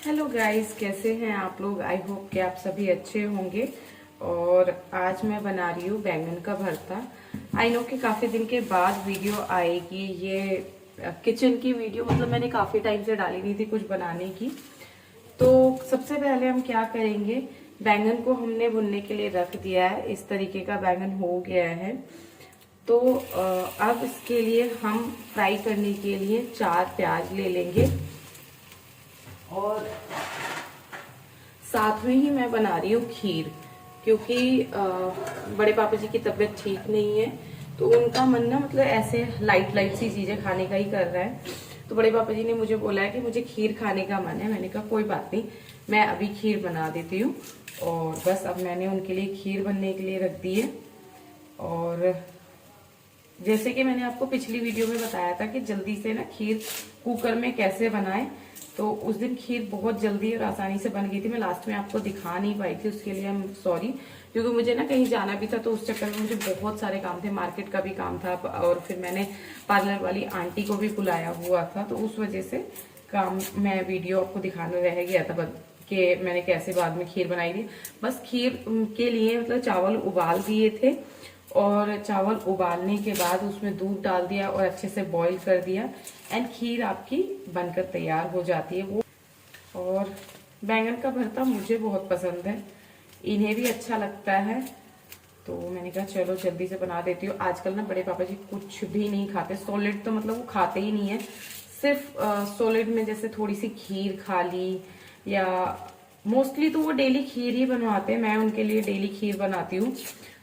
Hello guys, कैसे हैं आप लोग। आई होप कि आप सभी अच्छे होंगे। और आज मैं बना रही हूँ बैंगन का भरता। आई नो कि काफी दिन के बाद वीडियो आएगी। ये किचन की वीडियो, मतलब मैंने काफी टाइम से डाली नहीं थी कुछ बनाने की। तो सबसे पहले हम क्या करेंगे, बैंगन को हमने भुनने के लिए रख दिया है। इस तरीके का बैंगन हो गया है। तो अब इसके लिए हम फ्राई करने के लिए 4 प्याज ले लेंगे। और साथ में ही मैं बना रही हूँ खीर, क्योंकि बड़े पापा जी की तबीयत ठीक नहीं है। तो उनका मन ना, मतलब ऐसे लाइट लाइट सी चीजें खाने का ही कर रहा है। तो बड़े पापा जी ने मुझे बोला है कि मुझे खीर खाने का मन है। मैंने कहा कोई बात नहीं, मैं अभी खीर बना देती हूँ। और बस अब मैंने उनके लिए खीर बनने के लिए रख दी है। और जैसे कि मैंने आपको पिछली वीडियो में बताया था कि जल्दी से ना खीर कुकर में कैसे बनाएं, तो उस दिन खीर बहुत जल्दी और आसानी से बन गई थी। मैं लास्ट में आपको दिखा नहीं पाई थी, उसके लिए हम सॉरी। क्योंकि मुझे ना कहीं जाना भी था, तो उस चक्कर में मुझे बहुत सारे काम थे, मार्केट का भी काम था। और फिर मैंने पार्लर वाली आंटी को भी बुलाया हुआ था, तो उस वजह से काम, मैं वीडियो आपको दिखाने रह गया था कि मैंने कैसे बाद में खीर बनाई थी। बस खीर के लिए मतलब चावल उबाल दिए थे, और चावल उबालने के बाद उसमें दूध डाल दिया और अच्छे से बॉईल कर दिया। एंड खीर आपकी बनकर तैयार हो जाती है वो। और बैंगन का भरता मुझे बहुत पसंद है, इन्हें भी अच्छा लगता है। तो मैंने कहा चलो जल्दी से बना देती हूँ। आजकल ना बड़े पापा जी कुछ भी नहीं खाते सॉलिड, तो मतलब वो खाते ही नहीं है। सिर्फ सॉलिड में जैसे थोड़ी सी खीर खा ली, या मोस्टली तो वो डेली खीर ही बनवाते हैं। मैं उनके लिए डेली खीर बनाती हूँ,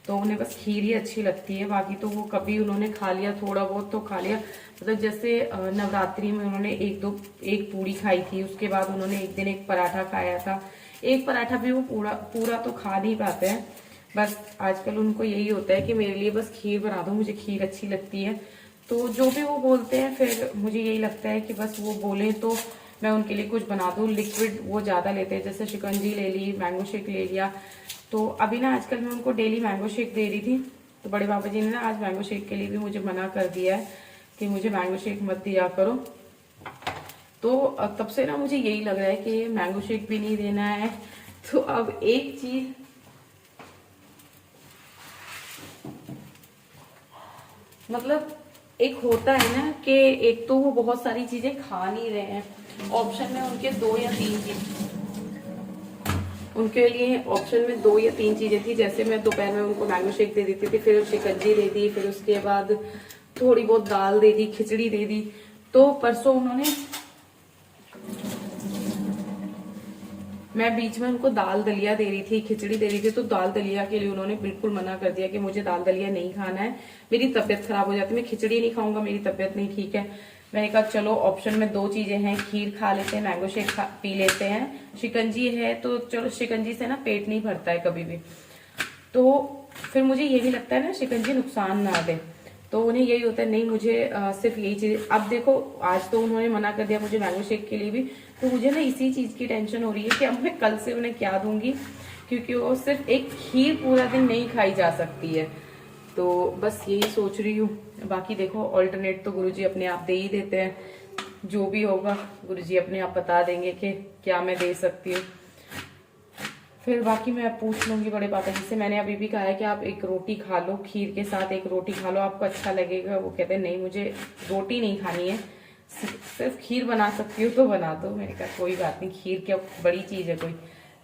तो उन्हें बस खीर ही अच्छी लगती है। बाकी तो वो कभी उन्होंने खा लिया, थोड़ा बहुत तो खा लिया। मतलब जैसे नवरात्रि में उन्होंने एक पूड़ी खाई थी, उसके बाद उन्होंने एक दिन एक पराठा खाया था। एक पराठा भी वो पूरा पूरा तो खा नहीं पाते हैं। बस आजकल उनको यही होता है कि मेरे लिए बस खीर बना दो, मुझे खीर अच्छी लगती है। तो जो भी वो बोलते हैं, फिर मुझे यही लगता है कि बस वो बोले तो मैं उनके लिए कुछ बना दूं। लिक्विड वो ज्यादा लेते हैं, जैसे शिकंजी ले ली, मैंगो शेक ले लिया। तो अभी ना आजकल मैं उनको डेली मैंगो शेक दे रही थी। तो बड़े पापा जी ने ना आज मैंगो शेक के लिए भी मुझे मना कर दिया है कि मुझे मैंगो शेक मत दिया करो। तो तब से ना मुझे यही लग रहा है कि मैंगो शेक भी नहीं देना है। तो अब एक चीज, मतलब एक होता है ना कि एक तो वो बहुत सारी चीजें खा नहीं रहे हैं। ऑप्शन में उनके 2 या 3 चीज, उनके लिए ऑप्शन में 2 या 3 चीजें थी। जैसे मैं दोपहर में उनको मैंगो शेक दे देती थी, फिर शिकंजी दे दी, फिर उसके बाद थोड़ी बहुत दाल दे दी, खिचड़ी दे दी। तो परसों उन्होंने, मैं बीच में उनको दाल दलिया दे रही थी, खिचड़ी दे रही थी। तो दाल दलिया के लिए उन्होंने बिल्कुल मना कर दिया कि मुझे दाल दलिया नहीं खाना है, मेरी तबियत खराब हो जाती है, मैं खिचड़ी नहीं खाऊंगा, मेरी तबियत नहीं ठीक है। मैंने कहा चलो ऑप्शन में 2 चीजें हैं, खीर खा लेते हैं, मैंगो शेक पी लेते हैं, शिकंजी है तो चलो, शिकंजी से ना पेट नहीं भरता है कभी भी। तो फिर मुझे ये भी लगता है ना शिकंजी नुकसान ना दे। तो उन्हें यही होता है, नहीं मुझे सिर्फ यही चीज। अब देखो आज तो उन्होंने मना कर दिया मुझे मैंगो शेक के लिए भी। तो मुझे ना इसी चीज की टेंशन हो रही है कि अब मैं कल से उन्हें क्या दूंगी, क्योंकि वो सिर्फ एक खीर पूरा दिन नहीं खाई जा सकती है। तो बस यही सोच रही हूँ। बाकी देखो ऑल्टरनेट तो गुरुजी अपने आप दे ही देते हैं, जो भी होगा गुरुजी अपने आप बता देंगे कि क्या मैं दे सकती हूँ। फिर बाकी मैं पूछ लूंगी बड़े पापा जी से। मैंने अभी भी कहा है कि आप एक रोटी खा लो, खीर के साथ एक रोटी खा लो, आपको अच्छा लगेगा। वो कहते हैं नहीं मुझे रोटी नहीं खानी है, सिर्फ खीर बना सकती हो तो बना दो। मैंने कहा कोई बात नहीं, खीर क्या बड़ी चीज है कोई।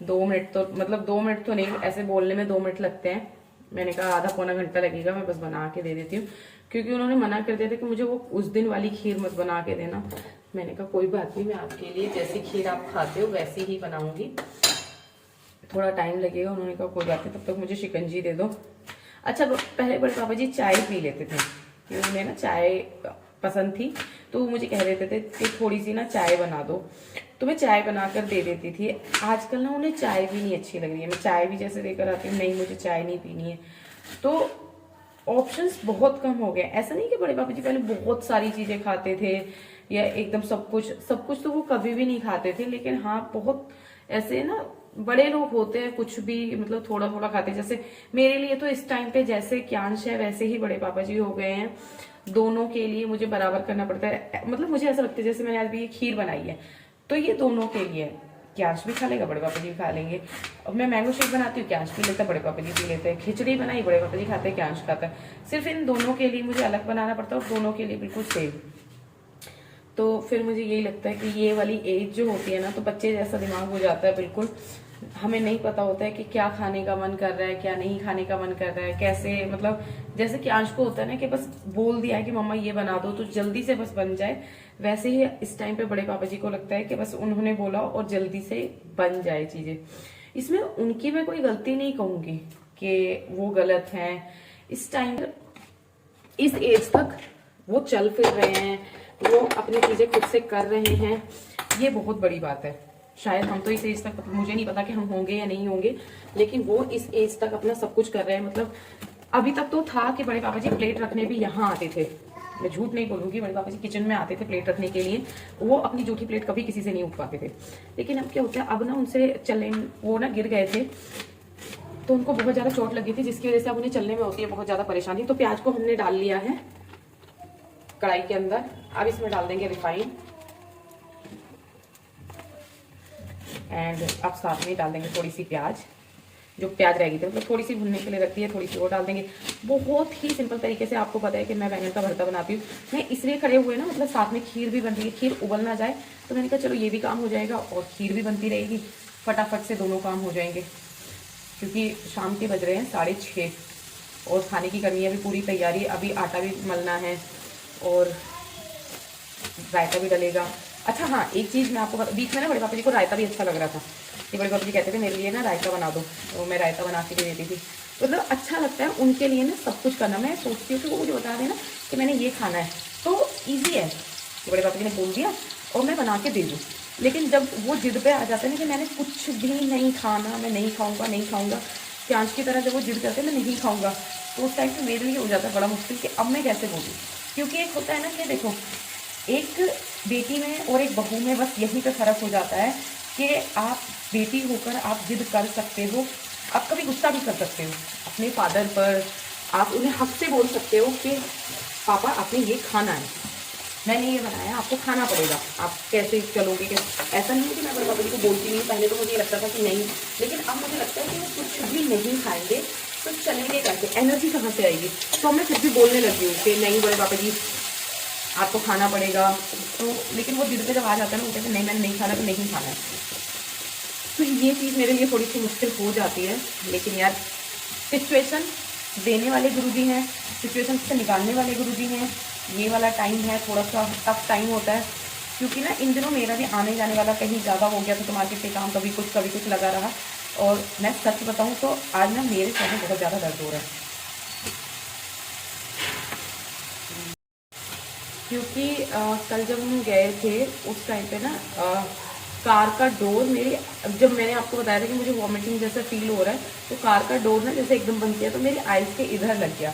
2 मिनट तो, मतलब 2 मिनट तो नहीं, ऐसे बोलने में 2 मिनट लगते हैं। मैंने कहा आधा पौना घंटा लगेगा, मैं बस बना के दे देती हूँ। क्योंकि उन्होंने मना कर दिया था कि मुझे वो उस दिन वाली खीर मत बना के देना। मैंने कहा कोई बात नहीं, मैं आपके लिए जैसी खीर आप खाते हो वैसी ही बनाऊंगी, थोड़ा टाइम लगेगा। उन्होंने कहा कोई बात नहीं, तब तक मुझे शिकंजी दे दो। अच्छा, पहले बड़े पापा जी चाय पी लेते थे, कि उन्हें ना चाय पसंद थी। तो वो मुझे कह देते थे कि थोड़ी सी ना चाय बना दो, तो मैं चाय बनाकर दे देती थी। आजकल ना उन्हें चाय भी नहीं अच्छी लग रही है। मैं चाय भी जैसे देकर आती हूँ, नहीं मुझे चाय नहीं पीनी है। तो ऑप्शंस बहुत कम हो गए। ऐसा नहीं कि बड़े पापा जी पहले बहुत सारी चीजें खाते थे, या एकदम सब कुछ तो वो कभी भी नहीं खाते थे। लेकिन हाँ, बहुत ऐसे ना बड़े लोग होते हैं, कुछ भी मतलब थोड़ा थोड़ा खाते हैं। जैसे मेरे लिए तो इस टाइम पे जैसे क्यांश है, वैसे ही बड़े पापा जी हो गए हैं। दोनों के लिए मुझे बराबर करना पड़ता है। मतलब मुझे ऐसा लगता है जैसे मैंने आज भी ये खीर बनाई है, तो ये दोनों के लिए है क्यांश भी खा लेगा, बड़े पापा जी भी खा लेंगे। अब मैं मैंगो शेक बनाती हूँ, क्यांश पी लेता है, बड़े पापा जी पी लेते हैं। खिचड़ी बनाई, बड़े पापा जी खाते हैं, क्यांश खाता है। सिर्फ इन दोनों के लिए मुझे अलग बनाना पड़ता है और दोनों के लिए बिल्कुल सेम। तो फिर मुझे यही लगता है कि ये वाली एज जो होती है ना, तो बच्चे जैसा दिमाग हो जाता है बिल्कुल। हमें नहीं पता होता है कि क्या खाने का मन कर रहा है, क्या नहीं खाने का मन कर रहा है, कैसे, मतलब जैसे कि आंश को होता है ना कि बस बोल दिया है कि मम्मा ये बना दो तो जल्दी से बस बन जाए, वैसे ही इस टाइम पे बड़े पापा जी को लगता है कि बस उन्होंने बोला और जल्दी से बन जाए चीजें। इसमें उनकी मैं कोई गलती नहीं कहूंगी कि वो गलत है। इस टाइम, इस एज तक वो चल फिर रहे हैं, वो अपनी चीजें खुद से कर रहे हैं, ये बहुत बड़ी बात है। शायद हम तो इस एज तक, मुझे नहीं पता कि हम होंगे या नहीं होंगे, लेकिन वो इस एज तक अपना सब कुछ कर रहे हैं। मतलब अभी तक तो था कि बड़े पापा जी प्लेट रखने भी यहाँ आते थे, मैं झूठ नहीं बोलूंगी, बड़े पापा जी किचन में आते थे प्लेट रखने के लिए। वो अपनी जूठी प्लेट कभी किसी से नहीं उठ पाते थे। लेकिन अब क्या होता है, अब ना उनसे चलने, वो ना गिर गए थे तो उनको बहुत ज्यादा चोट लगी थी, जिसकी वजह से अब उन्हें चलने में होती है बहुत ज्यादा परेशानी। तो प्याज को हमने डाल लिया है कढ़ाई के अंदर। अब इसमें डाल देंगे रिफाइन एंड अब साथ में डाल देंगे थोड़ी सी प्याज, जो प्याज रहेगी तो मतलब थोड़ी सी भुनने के लिए रखती है, थोड़ी सी वो डाल देंगे। बहुत ही सिंपल तरीके से, आपको पता है कि मैं बैंगन का भरता बनाती हूँ। मैं इसलिए खड़े हुए ना, मतलब साथ में खीर भी बन रही है, खीर उबल ना जाए, तो मैंने कहा चलो ये भी काम हो जाएगा और खीर भी बनती रहेगी, फटाफट से दोनों काम हो जाएंगे। क्योंकि शाम के बज रहे हैं 6:30 और खाने की करनी है अभी पूरी तैयारी। अभी आटा भी मलना है और रायता भी डलेगा। अच्छा हाँ, एक चीज़ मैं आपको बीच में ना बड़े पापा जी को रायता भी अच्छा लग रहा था कि बड़े पापा जी कहते थे मेरे लिए ना रायता बना दो, तो मैं रायता बना के दे देती थी। मतलब अच्छा लगता है उनके लिए ना सब कुछ करना। मैं सोचती हूँ कि वो मुझे बता देना कि मैंने ये खाना है तो ईजी है कि बड़े पापा जी ने बोल दिया और मैं बना के दे दूँ। लेकिन जब वो जिद पे आ जाते हैं ना कि मैंने कुछ भी नहीं खाना, मैं नहीं खाऊंगा, नहीं खाऊंगा, प्याज की तरह जब वो जिद करते हैं मैं नहीं खाऊंगा, तो उस टाइम पे मेरे लिए हो जाता है बड़ा मुश्किल कि अब मैं कैसे बोलूँ। क्योंकि एक होता है ना कि देखो, एक बेटी में और एक बहू में बस यही पे फर्क हो जाता है कि आप बेटी होकर आप जिद कर सकते हो, आप कभी गुस्सा भी कर सकते हो अपने फादर पर, आप उन्हें हक से बोल सकते हो कि पापा आपने ये खाना है, मैंने ये बनाया, आपको खाना पड़ेगा, आप कैसे चलोगे। कैसे, ऐसा नहीं है कि मैं अपने पापा जी को बोलती नहीं, पहले तो मुझे लगता था कि नहीं, लेकिन अब मुझे लगता है कि वो कुछ भी नहीं खाएंगे तो चलेंगे कैसे, एनर्जी कहाँ से आएगी। तो मैं फिर भी बोलने लगी हूँ कि नहीं बड़े पापा जी आपको खाना पड़ेगा। तो लेकिन वो जिद पे जब आ जाता है ना, वो कहते हैं नहीं मैंने नहीं खाना तो नहीं खाना है। तो ये चीज़ मेरे लिए थोड़ी सी मुश्किल हो जाती है। लेकिन यार सिचुएशन देने वाले गुरुजी हैं, सिचुएशन से निकालने वाले गुरुजी हैं। ये वाला टाइम है, थोड़ा सा टफ टाइम होता है, क्योंकि ना इन दिनों मेरा भी आने जाने वाला कहीं ज़्यादा हो गया था, तो मार्केट के काम कभी कुछ लगा रहा। और मैं सच बताऊँ तो आज ना मेरे सर में बहुत ज़्यादा दर्द हो रहा है, क्योंकि कल जब हम गए थे उस टाइम पे ना कार का डोर मेरी, जब मैंने आपको बताया था कि मुझे वॉमिटिंग जैसा फील हो रहा है, तो कार का डोर ना जैसे एकदम बंद किया तो मेरी आइज़ के इधर लग गया।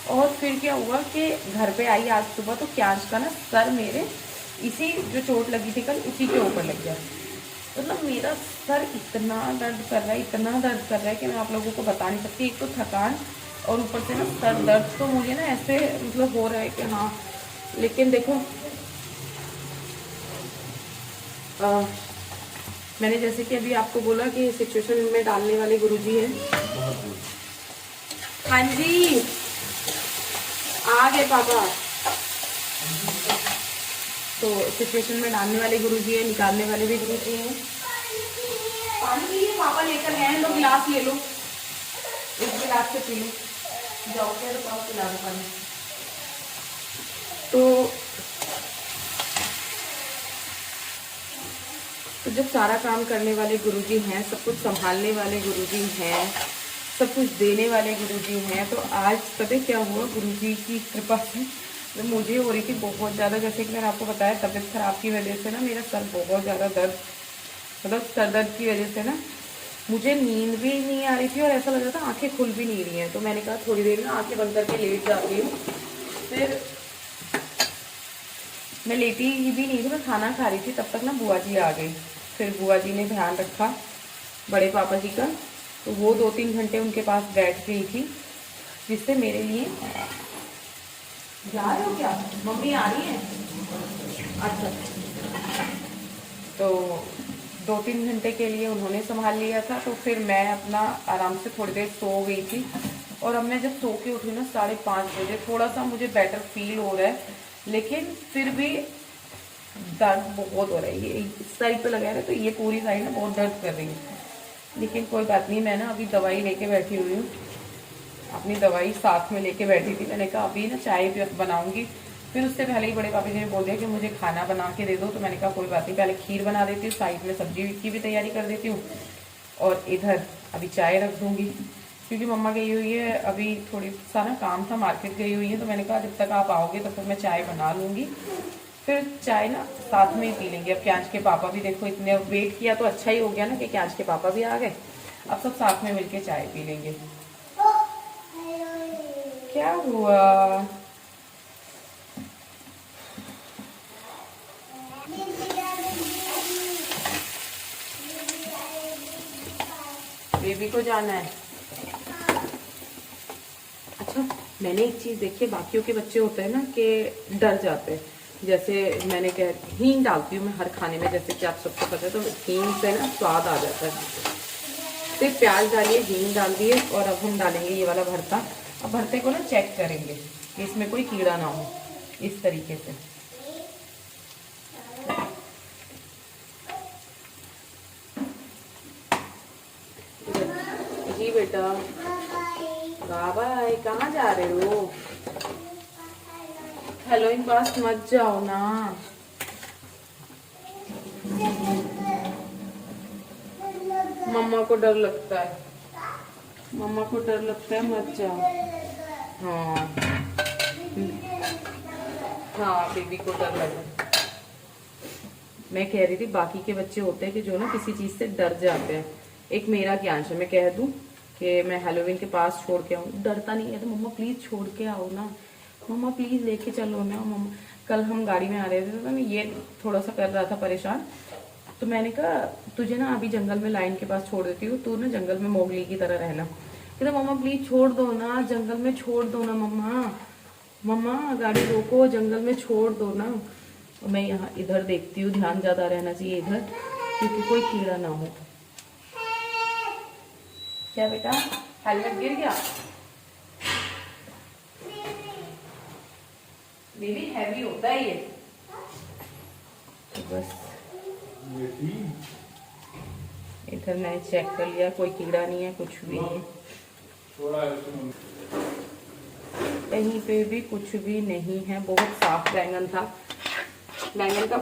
और फिर क्या हुआ कि घर पे आई आज सुबह तो क्यांश का ना सर मेरे इसी जो चोट लगी थी कल उसी के ऊपर लग गया। मतलब मेरा सर इतना दर्द कर रहा है, इतना दर्द कर रहा है कि मैं आप लोगों को बता नहीं सकती। एक तो थकान और ऊपर से ना सर दर्द, तो मुझे ना ऐसे मतलब हो रहा है कि हाँ। लेकिन देखो मैंने जैसे कि अभी आपको बोला कि सिचुएशन में डालने वाले गुरुजी हैं। हाँ जी आ गए पापा। तो सिचुएशन में डालने वाले गुरुजी हैं, निकालने वाले भी गुरुजी हैं। पानी पीजिए, पापा लेकर गए हैं, लो गिलास ले लो, इस गिलास से पी लो, जाओ क्या तो पापा पिला दो पानी। तो जब सारा काम करने वाले गुरुजी हैं, सब कुछ संभालने वाले गुरुजी हैं, सब कुछ देने वाले गुरुजी हैं, तो आज पता क्या हुआ, गुरुजी की कृपा से तो मुझे हो रही थी बहुत ज़्यादा, जैसे कि मैंने आपको बताया तबीयत खराब की वजह से ना मेरा सर बहुत ज़्यादा दर्द, मतलब सर दर्द की वजह से ना मुझे नींद भी नहीं आ रही थी और ऐसा लग रहा था आंखें खुल भी नहीं रही हैं। तो मैंने कहा थोड़ी देर ना आंखें बंद करके लेट जाती हूँ। फिर मैं लेटी भी नहीं थी, मैं खाना खा रही थी, तब तक ना बुआ जी आ गई। फिर बुआ जी ने ध्यान रखा बड़े पापा जी का, तो वो 2-3 घंटे उनके पास बैठ गई थी, जिससे मेरे लिए। जा रहे हो क्या, मम्मी आ रही है? अच्छा। तो 2-3 घंटे के लिए उन्होंने संभाल लिया था, तो फिर मैं अपना आराम से थोड़ी देर सो गई थी। और अब मैं जब सो के उठी ना 5:30 बजे, थोड़ा सा मुझे बेटर फील हो रहा है, लेकिन फिर भी दर्द बहुत हो रहा है। ये इस साइड पे लगा है तो ये पूरी साइड ना बहुत दर्द कर रही है, लेकिन कोई बात नहीं। मैं ना अभी दवाई लेके बैठी हुई हूँ, अपनी दवाई साथ में लेके बैठी थी। मैंने कहा अभी ना चाय बनाऊंगी, फिर उससे पहले ही बड़े पापा जी ने बोल दिया कि मुझे खाना बना के दे दो। तो मैंने कहा कोई बात नहीं, पहले खीर बना देती हूँ, साइड में सब्जी की भी तैयारी कर देती हूँ, और इधर अभी चाय रख दूंगी, क्योंकि मम्मा गई हुई है अभी, थोड़ी सा ना काम था, मार्केट गई हुई है। तो मैंने कहा जब तक आप आओगे तब तक मैं चाय बना लूँगी, फिर चाय ना साथ में ही पी लेंगे। अब क्यांच के पापा भी देखो, इतने वेट किया तो अच्छा ही हो गया ना कि क्यांच के पापा भी आ गए। अब सब साथ में मिलके चाय पी लेंगे। क्या हुआ? बेबी को जाना है? अच्छा, मैंने एक चीज देखी है, बाकियों के बच्चे होते हैं ना कि डर जाते हैं। जैसे मैंने हींग डालती हूँ मैं हर खाने में, जैसे कि आप सबको पता है, तो हींग से ना स्वाद आ जाता है। सिर्फ प्याज डालिए, हींग डाल दिए, और अब हम डालेंगे ये वाला भरता। अब भरते को ना चेक करेंगे कि इसमें कोई कीड़ा ना हो, इस तरीके से। जी बेटा, बाय, कहाँ जा रहे हो? हेलोइन पास मत जाओ ना। मम्मा को डर लगता है, मम्मा को डर लगता है, मत जाओ। हाँ हाँ, बेबी को डर लगा। मैं कह रही थी बाकी के बच्चे होते हैं कि जो ना किसी चीज से डर जाते हैं। एक मेरा ज्ञान है, मैं कह दूं कि मैं हेलोविन के पास छोड़ के आऊँ, डरता नहीं है। तो मम्मा प्लीज छोड़ के आओ ना, मम्मा प्लीज लेके चलो ना मम्मा। कल हम गाड़ी में आ रहे थे तो मैं ये थोड़ा सा कर रहा था परेशान, तो मैंने कहा तुझे ना अभी जंगल में लाइन के पास छोड़ देती हूँ, तू ना जंगल में मोगली की तरह रहना। कहता मम्मा प्लीज छोड़ दो ना, जंगल में छोड़ दो ना मम्मा, मम्मा गाड़ी रोको, जंगल में छोड़ दो ना। मैं यहाँ इधर देखती हूँ, ध्यान ज्यादा रहना चाहिए इधर, क्योंकि कोई कीड़ा ना हो। क्या बेटा, हेलमेट गिर गया? बेबी हैवी होता है ये, तो बस इधर मैंने चेक कर लिया, कोई कीड़ा नहीं है, कुछ भी नहीं, कहीं पे भी कुछ भी नहीं है। बहुत साफ बैंगन था, बैंगन का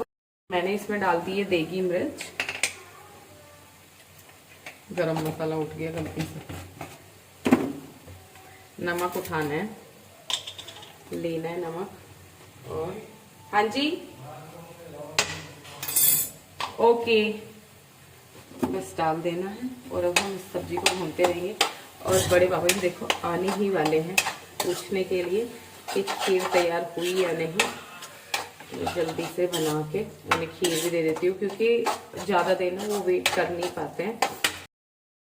मैंने इसमें डाल दी है देगी मिर्च, गरम मसाला उठ गया गलती से, नमक उठाना है, लेना है नमक, और हाँ जी ओके, बस डाल देना है। और अब हम इस सब्जी को भूनते रहेंगे। और बड़े बाबा जी देखो आने ही वाले हैं पूछने के लिए कि खीर तैयार हुई या नहीं। तो जल्दी से बना के उन्हें खीर भी दे देती हूँ, क्योंकि ज़्यादा देर ना वो वेट कर नहीं पाते हैं।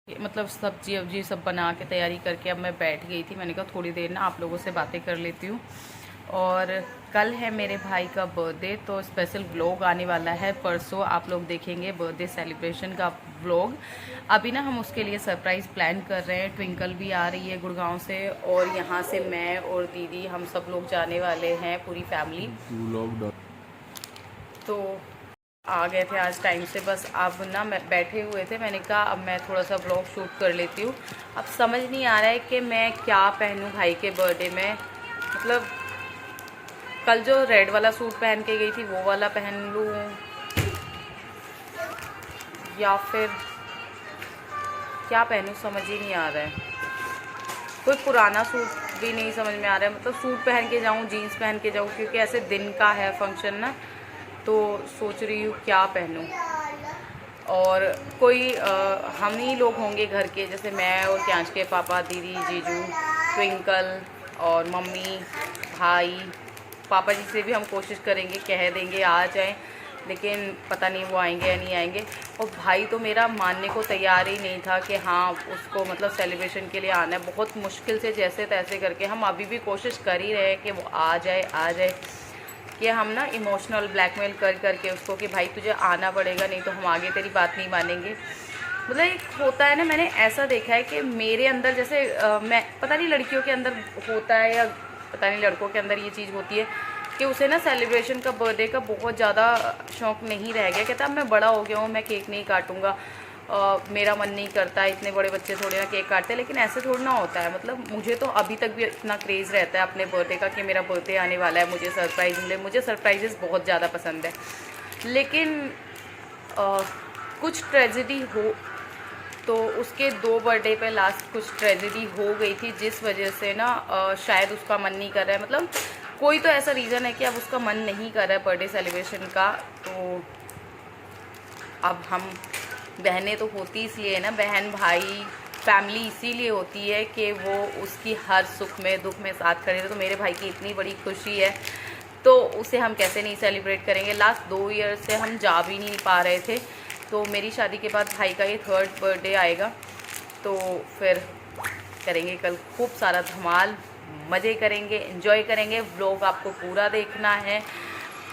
मतलब सब्जी वब्जी सब बना के तैयारी करके अब मैं बैठ गई थी। मैंने कहा थोड़ी देर ना आप लोगों से बातें कर लेती हूँ। और कल है मेरे भाई का बर्थडे, तो स्पेशल व्लॉग आने वाला है। परसों आप लोग देखेंगे बर्थडे सेलिब्रेशन का व्लॉग। अभी ना हम उसके लिए सरप्राइज़ प्लान कर रहे हैं। ट्विंकल भी आ रही है गुड़गांव से, और यहाँ से मैं और दीदी हम सब लोग जाने वाले हैं, पूरी फैमिली। तो आ गए थे आज टाइम से, बस अब ना मैं बैठे हुए थे, मैंने कहा अब मैं थोड़ा सा व्लॉग शूट कर लेती हूँ। अब समझ नहीं आ रहा है कि मैं क्या पहनूँ भाई के बर्थडे में। मतलब कल जो रेड वाला सूट पहन के गई थी वो वाला पहन लूँ, या फिर क्या पहनूँ समझ ही नहीं आ रहा है। कोई पुराना सूट भी नहीं समझ में आ रहा है, मतलब सूट पहन के जाऊँ, जीन्स पहन के जाऊँ, क्योंकि ऐसे दिन का है फंक्शन ना, तो सोच रही हूँ क्या पहनूँ। और कोई हम ही लोग होंगे घर के, जैसे मैं और क्यांच के पापा, दीदी, जीजू, ट्विंकल और मम्मी, भाई। पापा जी से भी हम कोशिश करेंगे, कह देंगे आ जाएं, लेकिन पता नहीं वो आएंगे या नहीं आएंगे। और भाई तो मेरा मानने को तैयार ही नहीं था कि हाँ उसको मतलब सेलिब्रेशन के लिए आना है। बहुत मुश्किल से जैसे तैसे करके हम अभी भी कोशिश कर ही रहे हैं कि वो आ जाए आ जाए। कि हम ना इमोशनल ब्लैकमेल कर करके उसको कि भाई तुझे आना पड़ेगा, नहीं तो हम आगे तेरी बात नहीं मानेंगे। मतलब एक होता है ना, मैंने ऐसा देखा है कि मेरे अंदर जैसे मैं पता नहीं लड़कियों के अंदर होता है या पता नहीं लड़कों के अंदर ये चीज़ होती है कि उसे ना सेलिब्रेशन का, बर्थडे का बहुत ज़्यादा शौक़ नहीं रह गया। कहता अब मैं बड़ा हो गया हूँ, मैं केक नहीं काटूँगा, मेरा मन नहीं करता, इतने बड़े बच्चे थोड़े ना केक काटते। लेकिन ऐसे थोड़ा ना होता है। मतलब मुझे तो अभी तक भी इतना क्रेज़ रहता है अपने बर्थडे का कि मेरा बर्थडे आने वाला है, मुझे सरप्राइज़ मिले। मुझे सरप्राइजेस बहुत ज़्यादा पसंद है। लेकिन कुछ ट्रेजेडी हो तो उसके 2 बर्थडे पे लास्ट कुछ ट्रेजेडी हो गई थी, जिस वजह से ना शायद उसका मन नहीं कर रहा है। मतलब कोई तो ऐसा रीज़न है कि अब उसका मन नहीं कर रहा है बर्थडे सेलिब्रेशन का। तो अब हम बहनें तो होती इसलिए है ना, बहन भाई फैमिली इसीलिए होती है कि वो उसकी हर सुख में दुख में साथ खड़े। तो मेरे भाई की इतनी बड़ी खुशी है तो उसे हम कैसे नहीं सेलिब्रेट करेंगे। लास्ट 2 ईयर से हम जा भी नहीं पा रहे थे। तो मेरी शादी के बाद भाई का ये 3rd बर्थडे आएगा, तो फिर करेंगे कल खूब सारा धमाल, मज़े करेंगे, एंजॉय करेंगे। व्लॉग आपको पूरा देखना है,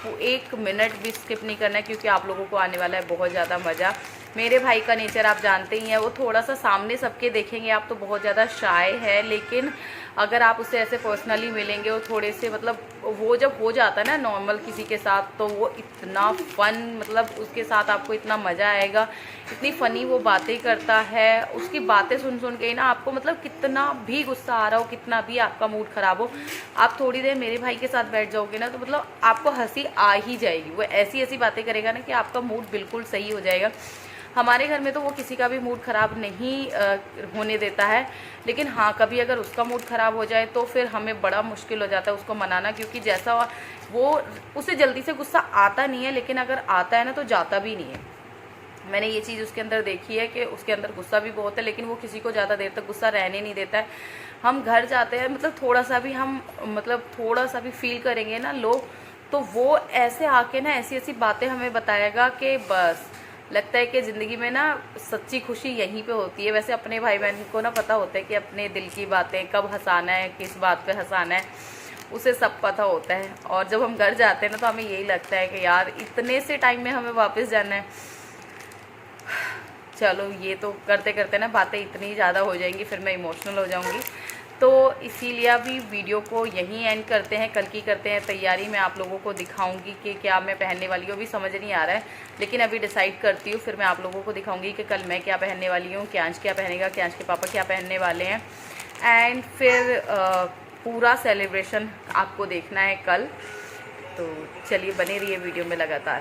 वो 1 मिनट भी स्किप नहीं करना है, क्योंकि आप लोगों को आने वाला है बहुत ज़्यादा मज़ा। मेरे भाई का नेचर आप जानते ही हैं, वो थोड़ा सा सामने सबके देखेंगे आप तो बहुत ज़्यादा शाय है, लेकिन अगर आप उससे ऐसे पर्सनली मिलेंगे, वो थोड़े से मतलब वो जब हो जाता है ना नॉर्मल किसी के साथ, तो वो इतना फ़न, मतलब उसके साथ आपको इतना मज़ा आएगा, इतनी फ़नी वो बातें करता है। उसकी बातें सुन सुन के ना आपको मतलब कितना भी गुस्सा आ रहा हो, कितना भी आपका मूड ख़राब हो, आप थोड़ी देर मेरे भाई के साथ बैठ जाओगे ना तो मतलब आपको हंसी आ ही जाएगी। वो ऐसी ऐसी बातें करेगा ना कि आपका मूड बिल्कुल सही हो जाएगा। हमारे घर में तो वो किसी का भी मूड ख़राब नहीं होने देता है, लेकिन हाँ कभी अगर उसका मूड ख़राब हो जाए तो फिर हमें बड़ा मुश्किल हो जाता है उसको मनाना, क्योंकि जैसा वो उसे जल्दी से गुस्सा आता नहीं है, लेकिन अगर आता है ना तो जाता भी नहीं है। मैंने ये चीज़ उसके अंदर देखी है कि उसके अंदर गुस्सा भी बहुत है, लेकिन वो किसी को ज़्यादा देर तक गुस्सा रहने नहीं देता है। हम घर जाते हैं, मतलब थोड़ा सा भी हम मतलब थोड़ा सा भी फील करेंगे ना लो, तो वो ऐसे आके ना ऐसी ऐसी बातें हमें बताएगा कि बस लगता है कि ज़िंदगी में ना सच्ची खुशी यहीं पे होती है। वैसे अपने भाई बहन को ना पता होता है कि अपने दिल की बातें कब हंसाना है, किस बात पे हंसाना है, उसे सब पता होता है। और जब हम घर जाते हैं ना तो हमें यही लगता है कि यार इतने से टाइम में हमें वापस जाना है। चलो ये तो करते करते ना बातें इतनी ज़्यादा हो जाएंगी, फिर मैं इमोशनल हो जाऊँगी। तो इसीलिए अभी वीडियो को यहीं एंड करते हैं, कल की करते हैं तैयारी। मैं आप लोगों को दिखाऊंगी कि क्या मैं पहनने वाली हूँ, अभी समझ नहीं आ रहा है, लेकिन अभी डिसाइड करती हूँ, फिर मैं आप लोगों को दिखाऊंगी कि कल मैं क्या पहनने वाली हूँ, क्यांश क्या पहनेगा, क्यांश के पापा क्या पहनने वाले हैं, एंड फिर पूरा सेलिब्रेशन आपको देखना है कल। तो चलिए बने रहिए वीडियो में लगातार।